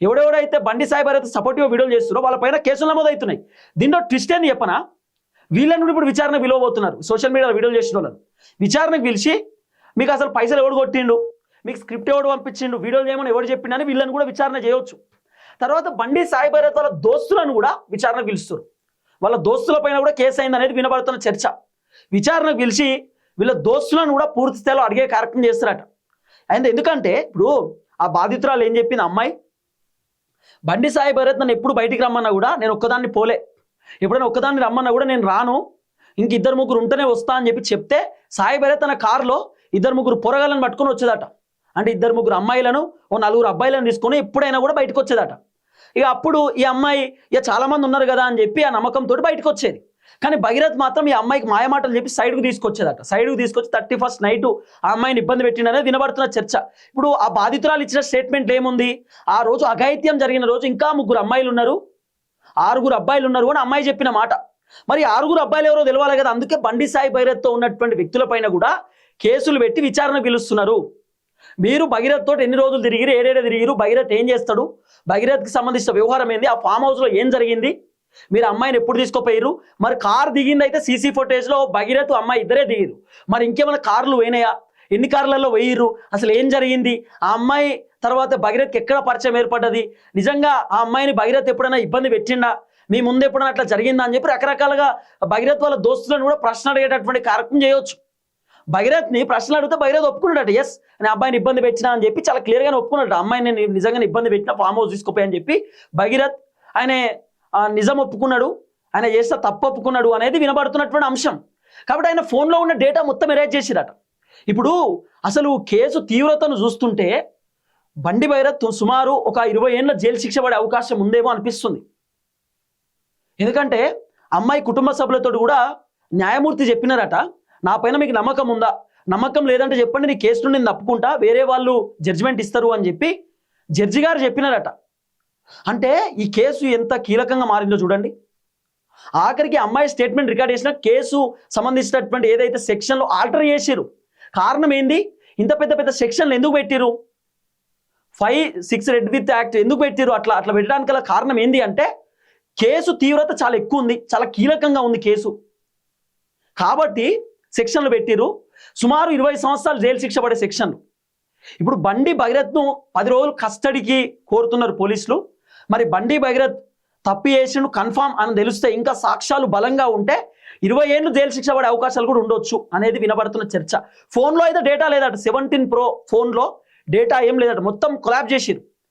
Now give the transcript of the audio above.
ఎవడెవడైతే బండి సాయి భరత్ సపోర్టివ్ వీడియోలు చేస్తున్నారో వాళ్ళపైన కేసులు నమోదవుతున్నాయి. దీంట్లో ట్విస్ట్ ఏంది చెప్పనా, వీళ్ళని ఇప్పుడు విచారణ పిలవబోతున్నారు. సోషల్ మీడియాలో వీడియోలు చేసిన వాళ్ళని విచారణకు పిలిచి మీకు అసలు పైసలు ఎవడు కొట్టిండు, మీకు స్క్రిప్ట్ ఎవడు పంపించిండు, వీడియోలు చేయమని ఎవడు చెప్పిండని వీళ్ళని కూడా విచారణ చేయవచ్చు. తర్వాత బండి సాయి భరత్ వాళ్ళ దోస్తులను కూడా విచారణకు పిలుస్తారు. వాళ్ళ దోస్తుల పైన కూడా కేసు అయింది అనేది వినబడుతున్న చర్చ. విచారణకు పిలిచి వీళ్ళ దోస్తులను కూడా పూర్తి స్థాయిలో అడిగే కార్యక్రమం చేస్తారట. అండ్ ఎందుకంటే ఇప్పుడు ఆ బాధితురాలు ఏం చెప్పింది, అమ్మాయి బండి సాయి భరత్ నన్ను ఎప్పుడు బయటికి రమ్మన్నా కూడా నేను ఒక్కదాన్ని పోలే, ఎప్పుడైనా ఒక్కదాన్ని రమ్మన్నా కూడా నేను రాను, ఇంక ఇద్దరు ముగ్గురు ఉంటేనే వస్తా అని చెప్తే సాయి భరత్ తన కారులో ఇద్దరు ముగ్గురు పొరగాళ్ళని పట్టుకొని వచ్చేదట. అంటే ఇద్దరు ముగ్గురు అమ్మాయిలను ఓ నలుగురు అబ్బాయిలను తీసుకొని ఎప్పుడైనా కూడా బయటకు వచ్చేదట. ఇక అప్పుడు ఈ అమ్మాయి ఇక చాలా మంది ఉన్నారు కదా అని చెప్పి ఆ నమ్మకంతో బయటకు వచ్చేది. కానీ భగీరథ్ మాత్రం ఈ అమ్మాయికి మాయమాటలు చెప్పి సైడ్కు తీసుకొచ్చేదట. సైడ్కు తీసుకొచ్చి 31st నైట్ ఆ అమ్మాయిని ఇబ్బంది పెట్టిండనేది వినబడుతున్న చర్చ. ఇప్పుడు ఆ బాధితురాలు ఇచ్చిన స్టేట్మెంట్ ఏముంది, ఆ రోజు అఘాయిత్యం జరిగిన రోజు ఇంకా 3 అమ్మాయిలు ఉన్నారు, 6 అబ్బాయిలు ఉన్నారు అని అమ్మాయి చెప్పిన మాట. మరి 6 అబ్బాయిలు ఎవరో తెలవాలి కదా. అందుకే బండి సాయి భగీరథ్తో ఉన్నటువంటి వ్యక్తులపైన కూడా కేసులు పెట్టి విచారణ పిలుస్తున్నారు. మీరు భగీరథ్ తోటి ఎన్ని రోజులు తిరిగిరు, ఏడేడే తిరిగిరు, భగీరథ్ ఏం చేస్తాడు, భగీరథ్కి సంబంధించిన వ్యవహారం ఏంది, ఆ ఫామ్ హౌస్లో ఏం జరిగింది, మీరు అమ్మాయిని ఎప్పుడు తీసుకుపోయారు, మరి కారు దిగింది అయితే సీసీ ఫుటేజ్లో భగీరథ్ అమ్మాయి ఇద్దరే దిగిరు, మరి ఇంకేమైనా కార్లు పోయినాయా, ఎన్ని కార్లలో పోయిర్రు, అసలు ఏం జరిగింది, ఆ అమ్మాయి తర్వాత భగీరథ్కి ఎక్కడ పరిచయం ఏర్పడ్డది, నిజంగా ఆ అమ్మాయిని భగీరథ్ ఎప్పుడైనా ఇబ్బంది పెట్టిండా, మీ ముందు ఎప్పుడైనా అట్లా జరిగిందా అని చెప్పి రకరకాలుగా భగీరథ్ వాళ్ళ దోస్తులను కూడా ప్రశ్న అడిగేటటువంటి కార్యక్రమం చేయవచ్చు. భగీరథ్ని ప్రశ్నలు అడిగితే భగీరథ్ ఒప్పుకున్నాడట, ఎస్ నేను అబ్బాయిని ఇబ్బంది పెట్టినా అని చెప్పి చాలా క్లియర్గానే ఒప్పుకున్నాడు. అమ్మాయిని నేను నిజంగానే ఇబ్బంది పెట్టినా ఫామ్ హౌస్ తీసుకుపోయి అని చెప్పి భగీరథ్ ఆయన నిజం ఒప్పుకున్నాడు, ఆయన చేస్తే తప్పు ఒప్పుకున్నాడు అనేది వినబడుతున్నటువంటి అంశం. కాబట్టి ఆయన ఫోన్లో ఉన్న డేటా మొత్తం ఎరేజ్ చేసిరట. ఇప్పుడు అసలు కేసు తీవ్రతను చూస్తుంటే బండి భగీరథ్ సుమారు ఒక 20 ఏళ్ళ జైలు శిక్ష పడే అవకాశం ఉందేమో అనిపిస్తుంది. ఎందుకంటే అమ్మాయి కుటుంబ సభ్యులతో కూడా న్యాయమూర్తి చెప్పినారట, నా పైన మీకు నమ్మకం ఉందా, నమ్మకం లేదంటే చెప్పండి, నీ కేసు నుండి నేను తప్పుకుంటా, వేరే వాళ్ళు జడ్జిమెంట్ ఇస్తారు అని చెప్పి జడ్జి గారు చెప్పినారట. అంటే ఈ కేసు ఎంత కీలకంగా మారిందో చూడండి. ఆఖరికి అమ్మాయి స్టేట్మెంట్ రికార్డ్ చేసిన కేసు సంబంధించినటువంటి ఏదైతే సెక్షన్లో ఆల్టర్ చేసిరు, కారణం ఏంది, ఇంత పెద్ద పెద్ద సెక్షన్లు ఎందుకు పెట్టిరు, 5, 6 రెడ్ విత్ యాక్ట్ ఎందుకు పెట్టిరు, అట్లా పెట్టడానికి గల కారణం ఏంది అంటే కేసు తీవ్రత చాలా ఎక్కువ ఉంది, చాలా కీలకంగా ఉంది కేసు కాబట్టి సెక్షన్లు పెట్టిరు. సుమారు 20 సంవత్సరాలు జైలు శిక్ష పడే సెక్షన్లు. ఇప్పుడు బండి భగీరథ్ను 10 రోజులు కస్టడీకి కోరుతున్నారు పోలీసులు. మరి బండి భగీరథ్ తప్పు చేసిండు కన్ఫామ్ అని తెలిస్తే, ఇంకా సాక్ష్యాలు బలంగా ఉంటే 20 ఏళ్ళు జైలు శిక్ష పడే అవకాశాలు కూడా ఉండొచ్చు అనేది వినబడుతున్న చర్చ. ఫోన్లో అయితే డేటా లేదట, 17 Pro ఫోన్లో డేటా ఏం లేదట, మొత్తం కొలాబ్ చేసిరు.